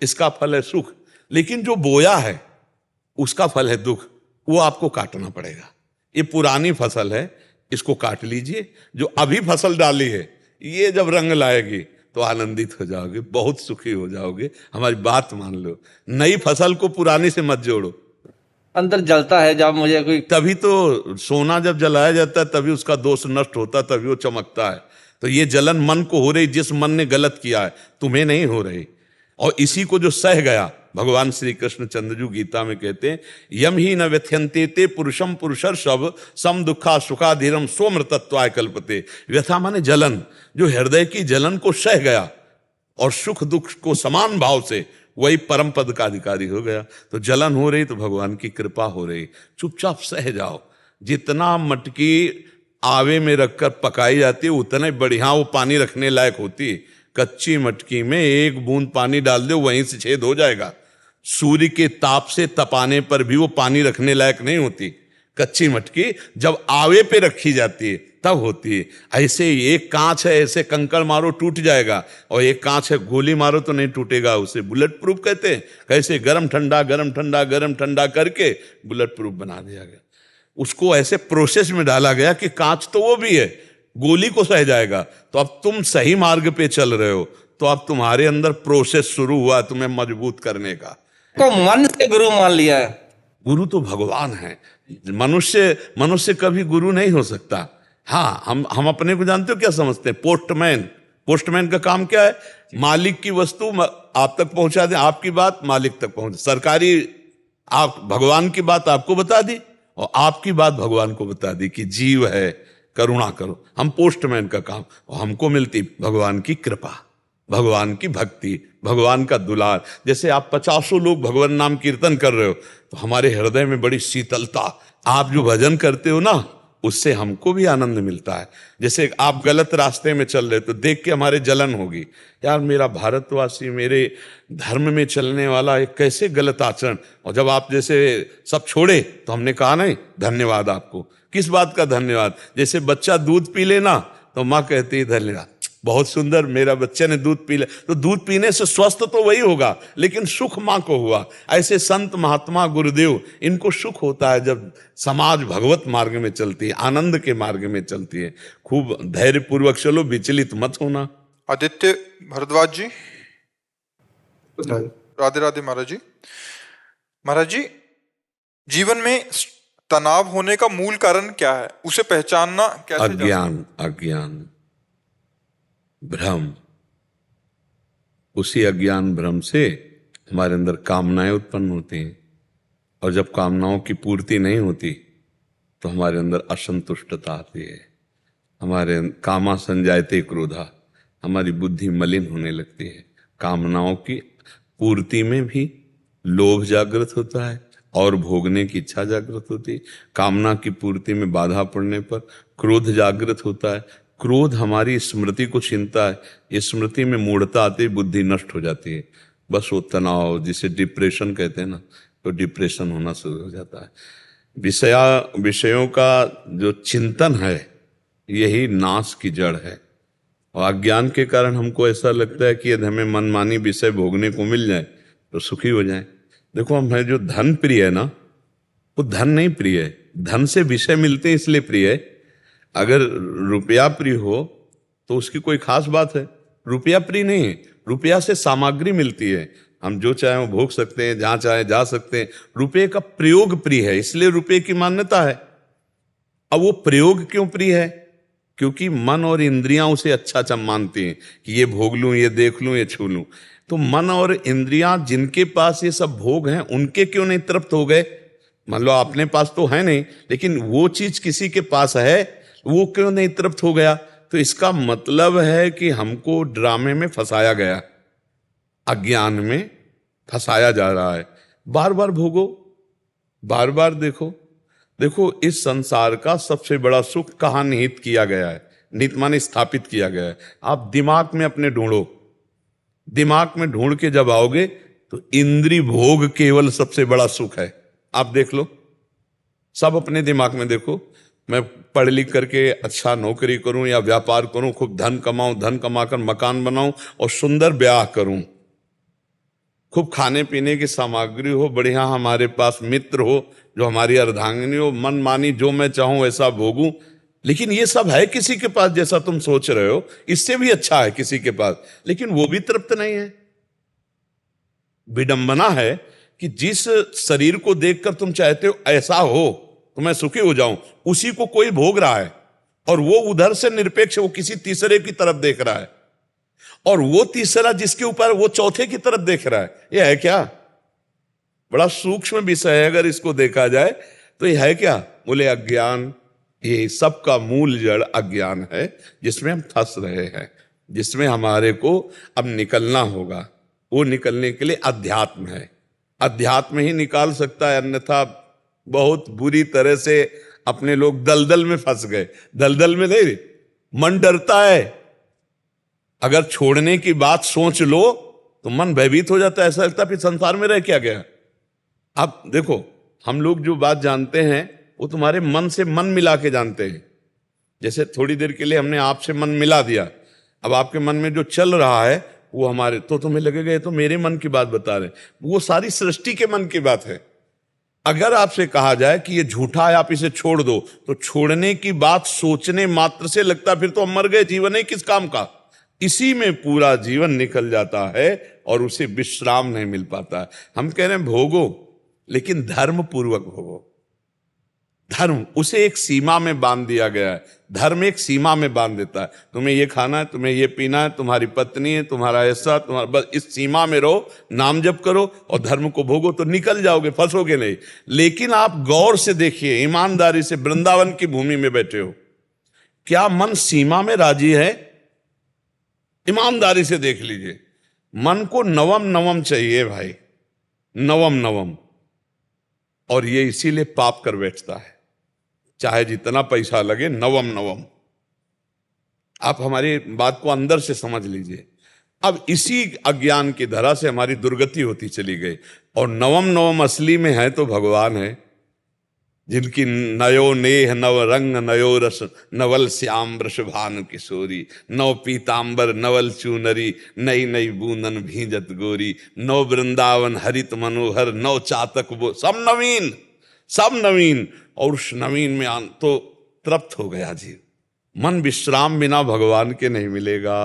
इसका फल है सुख। लेकिन जो बोया है उसका फल है दुख, वो आपको काटना पड़ेगा। ये पुरानी फसल है, इसको काट लीजिए। जो अभी फसल डाली है, ये जब रंग लाएगी तो आनंदित हो जाओगे, बहुत सुखी हो जाओगे। हमारी बात मान लो, नई फसल को पुरानी से मत जोड़ो। अंदर जलता है जब मुझे कोई, तभी तो सोना जब जलाया जाता है तभी उसका दोष नष्ट होता है, तभी वो चमकता है। तो ये जलन मन को हो रही, जिस मन ने गलत किया है, तुम्हें नहीं हो रही। और इसी को जो सह गया, भगवान श्री कृष्ण चंद्रजू गीता में कहते हैं, यम ही न व्यथ्यंते ते पुरुषम पुरुषर शव सम दुखा सुखाधीरम सोमृतत्वाय कल्पते। व्यथा माने जलन, जो हृदय की जलन को सह गया और सुख दुख को समान भाव से, वही परम पद का अधिकारी हो गया। तो जलन हो रही तो भगवान की कृपा हो रही, चुपचाप सह जाओ। जितना मटकी आवे में रखकर पकाई जाती है, उतना बढ़िया वो पानी रखने लायक होती। कच्ची मटकी में एक बूंद पानी डाल दो, वहीं से छेद हो जाएगा। सूर्य के ताप से तपाने पर भी वो पानी रखने लायक नहीं होती। कच्ची मटकी जब आवे पे रखी जाती है तब होती है। ऐसे एक कांच है, ऐसे कंकड़ मारो टूट जाएगा, और एक कांच है गोली मारो तो नहीं टूटेगा। उसे बुलेट प्रूफ कहते हैं। कैसे? गरम ठंडा गरम ठंडा गरम ठंडा करके बुलेट प्रूफ बना दिया गया। उसको ऐसे प्रोसेस में डाला गया कि कांच तो वो भी है, गोली को सह जाएगा। तो अब तुम सही मार्ग पे चल रहे हो, तो अब तुम्हारे अंदर प्रोसेस शुरू हुआ तुम्हें मजबूत करने का। को मन से गुरु मान लिया है। गुरु तो भगवान है, मनुष्य कभी गुरु नहीं हो सकता। हाँ, हम अपने को जानते हो क्या समझते हैं? पोस्टमैन का काम क्या है? मालिक की वस्तु आप तक पहुंचा दे, आपकी बात मालिक तक पहुंचे। सरकारी, आप भगवान की बात आपको बता दी और आपकी बात भगवान को बता दी कि जीव है, करुणा करो। हम पोस्टमैन का काम, और हमको मिलती भगवान की कृपा, भगवान की भक्ति, भगवान का दुलार। जैसे आप 50 लोग भगवान नाम कीर्तन कर रहे हो, तो हमारे हृदय में बड़ी शीतलता। आप जो भजन करते हो ना, उससे हमको भी आनंद मिलता है। जैसे आप गलत रास्ते में चल रहे, तो देख के हमारे जलन होगी, यार मेरा भारतवासी, मेरे धर्म में चलने वाला एक कैसे गलत आचरण। और जब आप जैसे सब छोड़े, तो हमने कहा नहीं धन्यवाद आपको। किस बात का धन्यवाद? जैसे बच्चा दूध पी लेना, तो माँ कहती है धन्यवाद, बहुत सुंदर, मेरा बच्चे ने दूध पी ले। तो दूध पीने से स्वस्थ तो वही होगा, लेकिन सुख माँ को हुआ। ऐसे संत महात्मा गुरुदेव, इनको सुख होता है जब समाज भगवत मार्ग में चलती है, आनंद के मार्ग में चलती है। खूब धैर्य पूर्वक चलो, विचलित मत होना। आदित्य भारद्वाज जी, राधे राधे महाराज जी। महाराज जी, जीवन में तनाव होने का मूल कारण क्या है? उसे पहचानना कैसे? अज्ञान, भ्रम। उसी अज्ञान भ्रम से हमारे अंदर कामनाएं उत्पन्न होती हैं, और जब कामनाओं की पूर्ति नहीं होती तो हमारे अंदर असंतुष्टता आती है। हमारे कामा संजायते क्रोधा, हमारी बुद्धि मलिन होने लगती है। कामनाओं की पूर्ति में भी लोभ जागृत होता है और भोगने की इच्छा जागृत होती है। कामना की पूर्ति में बाधा पड़ने पर क्रोध जागृत होता है। क्रोध हमारी स्मृति को छीनता है। इस स्मृति में मूढ़ता आती है, बुद्धि नष्ट हो जाती है। बस वो तनाव, जिसे डिप्रेशन कहते हैं ना, तो डिप्रेशन होना शुरू हो जाता है। विषयों का जो चिंतन है, यही नाश की जड़ है। और अज्ञान के कारण हमको ऐसा लगता है कि यदि हमें मनमानी विषय भोगने को मिल जाए तो सुखी हो जाए। देखो, हमें जो धन प्रिय है ना, वो धन नहीं प्रिय है, धन से विषय मिलते हैं इसलिए प्रिय है। अगर रुपया प्रिय हो तो उसकी कोई खास बात है। रुपया प्रिय नहीं है, रुपया से सामग्री मिलती है, हम जो चाहे वो भोग सकते हैं, जहां चाहे जा सकते हैं। रुपये का प्रयोग प्रिय है, इसलिए रुपये की मान्यता है। अब वो प्रयोग क्यों प्रिय है? क्योंकि मन और इंद्रियां उसे अच्छा मानती हैं कि ये भोग लूं, ये देख लूं, ये छू लूं। तो मन और इंद्रियां जिनके पास ये सब भोग हैं, उनके क्यों नहीं तृप्त हो गए? मान लो अपने पास तो है नहीं, लेकिन वो चीज किसी के पास है, वो क्यों नहीं तृप्त हो गया? तो इसका मतलब है कि हमको ड्रामे में फंसाया गया, अज्ञान में फंसाया जा रहा है। बार बार भोगो, बार बार देखो। देखो, इस संसार का सबसे बड़ा सुख कहाँ निहित किया गया है? निहित माने स्थापित किया गया है। आप दिमाग में अपने ढूंढो, दिमाग में ढूंढ के जब आओगे तो इंद्रिय भोग केवल सबसे बड़ा सुख है। आप देख लो, सब अपने दिमाग में देखो। मैं पढ़ लिख करके अच्छा नौकरी करूं या व्यापार करूं, खूब धन कमाऊं, धन कमाकर मकान बनाऊं और सुंदर ब्याह करूं, खूब खाने पीने की सामग्री हो, बढ़िया हमारे पास मित्र हो जो हमारी अर्धांगिनी हो, मन मानी जो मैं चाहूं वैसा भोगूं। लेकिन ये सब है किसी के पास जैसा तुम सोच रहे हो, इससे भी अच्छा है किसी के पास, लेकिन वो भी तृप्त नहीं है। विडंबना है कि जिस शरीर को देखकर तुम चाहते हो ऐसा हो तो मैं सुखी हो जाऊं, उसी को कोई भोग रहा है और वो उधर से निरपेक्ष, वो किसी तीसरे की तरफ देख रहा है, और वो तीसरा जिसके ऊपर वो चौथे की तरफ देख रहा है। ये है क्या? बड़ा सूक्ष्म विषय है। अगर इसको देखा जाए तो ये है क्या? बोले अज्ञान। ये सब का मूल जड़ अज्ञान है, जिसमें हम फंस रहे हैं, जिसमें हमारे को अब निकलना होगा। वो निकलने के लिए अध्यात्म है, अध्यात्म ही निकाल सकता है, अन्यथा बहुत बुरी तरह से अपने लोग दलदल में फंस गए। दलदल में नहीं, मन डरता है। अगर छोड़ने की बात सोच लो तो मन भयभीत हो जाता है, ऐसा लगता है फिर संसार में रह क्या गया। अब देखो, हम लोग जो बात जानते हैं वो तुम्हारे मन से मन मिला के जानते हैं। जैसे थोड़ी देर के लिए हमने आपसे मन मिला दिया, अब आपके मन में जो चल रहा है वो हमारे, तो तुम्हें लगेगा ये तो मेरे मन की बात बता रहे, वो सारी सृष्टि के मन की बात है। अगर आपसे कहा जाए कि ये झूठा है, आप इसे छोड़ दो, तो छोड़ने की बात सोचने मात्र से लगता फिर तो हम मर गए, जीवन है किस काम का। इसी में पूरा जीवन निकल जाता है और उसे विश्राम नहीं मिल पाता है। हम कह रहे हैं भोगो, लेकिन धर्म पूर्वक भोगो। धर्म, उसे एक सीमा में बांध दिया गया है। धर्म एक सीमा में बांध देता है, तुम्हें ये खाना है, तुम्हें ये पीना है, तुम्हारी पत्नी है, तुम्हारा ऐसा, तुम्हारा, बस इस सीमा में रहो, नाम जप करो और धर्म को भोगो तो निकल जाओगे, फंसोगे नहीं। लेकिन आप गौर से देखिए, ईमानदारी से, वृंदावन की भूमि में बैठे हो, क्या मन सीमा में राजी है? ईमानदारी से देख लीजिए, मन को नवम नवम चाहिए भाई, नवम नवम। और ये इसीलिए पाप कर बैठता है, चाहे जितना पैसा लगे, नवम नवम। आप हमारी बात को अंदर से समझ लीजिए। अब इसी अज्ञान की धरा से हमारी दुर्गति होती चली गई, और नवम नवम असली में है तो भगवान है, जिनकी नयो नेह नव रंग नयो रस, नवल श्याम वृषभानु किशोरी, नव पीतांबर नवल चूनरी, नई नई बूंदन भींजत गोरी, नव वृंदावन हरित मनोहर, नव चातक वो, सब नवीन, सब नवीन। और उस नवीन में तो तृप्त हो गया जीव। मन विश्राम बिना भगवान के नहीं मिलेगा।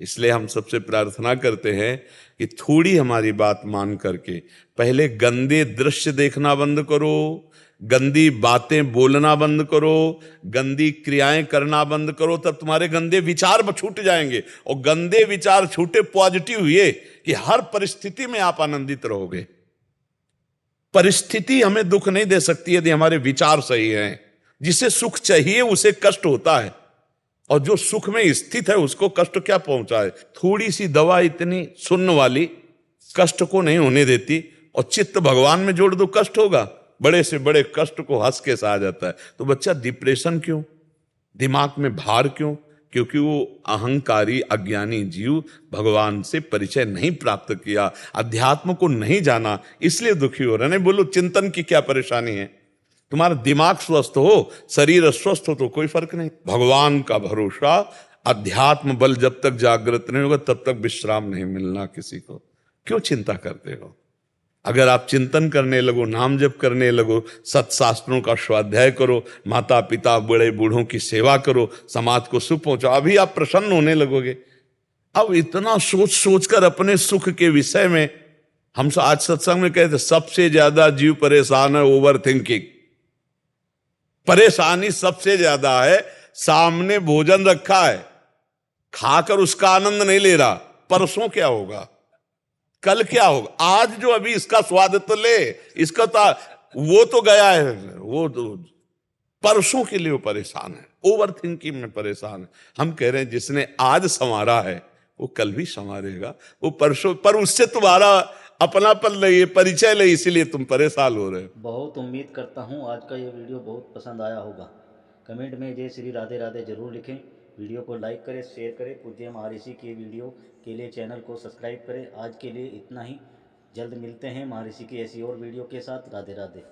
इसलिए हम सबसे प्रार्थना करते हैं कि थोड़ी हमारी बात मान करके पहले गंदे दृश्य देखना बंद करो, गंदी बातें बोलना बंद करो, गंदी क्रियाएं करना बंद करो, तब तुम्हारे गंदे विचार छूट जाएंगे। और गंदे विचार छूटे, पॉजिटिव हुए कि हर परिस्थिति में आप आनंदित रहोगे। परिस्थिति हमें दुख नहीं दे सकती यदि हमारे विचार सही हैं। जिसे सुख चाहिए उसे कष्ट होता है, और जो सुख में स्थित है उसको कष्ट क्या पहुंचाए। थोड़ी सी दवा इतनी सुन्न वाली कष्ट को नहीं होने देती, और चित्त भगवान में जोड़ दो, कष्ट होगा। बड़े से बड़े कष्ट को हंस के सहा जाता है। तो बच्चा डिप्रेशन क्यों, दिमाग में भार क्यों? क्योंकि वो अहंकारी अज्ञानी जीव भगवान से परिचय नहीं प्राप्त किया, अध्यात्म को नहीं जाना, इसलिए दुखी हो रहे। नहीं बोलो चिंतन की क्या परेशानी है, तुम्हारा दिमाग स्वस्थ हो, शरीर स्वस्थ हो तो कोई फर्क नहीं। भगवान का भरोसा, अध्यात्म बल जब तक जागृत नहीं होगा तब तक विश्राम नहीं मिलना किसी को। क्यों चिंता करते हो? अगर आप चिंतन करने लगो, नाम जप करने लगो, सत्शास्त्रों का स्वाध्याय करो, माता पिता बड़े बूढ़ों की सेवा करो, समाज को सुख पहुंचाओ, अभी आप प्रसन्न होने लगोगे। अब इतना सोच सोच कर अपने सुख के विषय में, हम आज सत्संग में कहते सबसे ज्यादा जीव परेशान है ओवर थिंकिंग। परेशानी सबसे ज्यादा है, सामने भोजन रखा है, खाकर उसका आनंद नहीं ले रहा, परसों क्या होगा, कल क्या होगा, आज जो अभी इसका स्वाद तो ले, इसका तो वो तो गया है, वो तो परसों के लिए वो परेशान है, ओवर थिंकिंग में परेशान है। हम कह रहे हैं जिसने आज संवारा है वो कल भी संवारेगा, वो परसों, पर उससे तुम्हारा अपनापन नहीं, परिचय नहीं, इसीलिए तुम परेशान हो रहे हो। बहुत उम्मीद करता हूँ आज का ये वीडियो बहुत पसंद आया होगा। कमेंट में जय श्री राधे राधे जरूर लिखें। वीडियो को लाइक करें, शेयर करें। पूज्य महर्षि के वीडियो के लिए चैनल को सब्सक्राइब करें। आज के लिए इतना ही, जल्द मिलते हैं महर्षि की ऐसी और वीडियो के साथ। राधे राधे।